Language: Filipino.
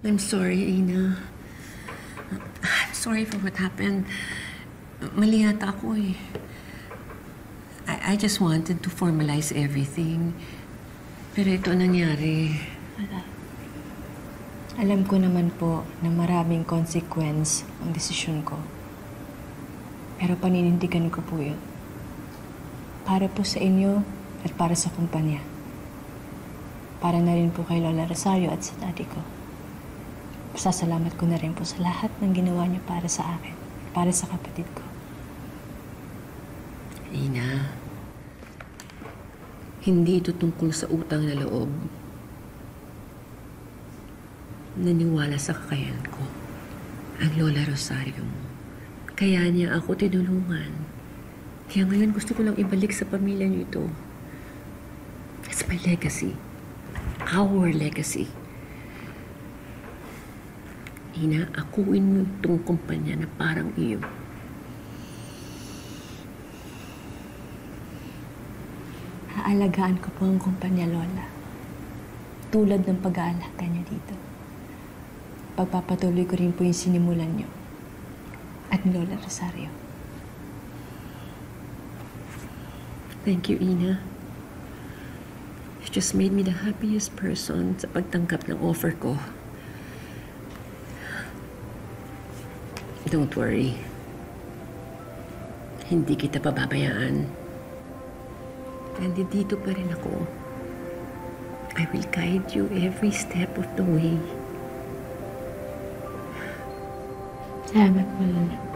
I'm sorry, Ina. I'm sorry for what happened. Mali yata ako eh. I just wanted to formalize everything. Pero ito nangyari. Alam ko naman po na maraming consequence ang desisyon ko. Pero paninindigan ko po yun. Para po sa inyo at para sa kumpanya. Para na rin po kay Lola Rosario at sa daddy ko. Pasasalamat ko na rin po sa lahat ng ginawa niyo para sa akin, para sa kapatid ko. Ina, hindi ito tungkol sa utang na loob. Naniwala sa kakayahan ko ang Lola Rosario mo. Kaya niya ako tinulungan. Kaya ngayon gusto ko lang ibalik sa pamilya niyo ito. It's my legacy. Our legacy. Ina, akuin mo itong kumpanya na parang iyo. Aalagaan ko po ang kumpanya, Lola. Tulad ng pag-aalaga niyo dito. Pagpapatuloy ko rin po yung sinimulan niyo. At Lola Rosario. Thank you, Ina. You just made me the happiest person sa pagtanggap ng offer ko. Don't worry. Hindi kita pababayaan. Nandito pa rin ako. I will guide you every step of the way. Salamat po, Lola.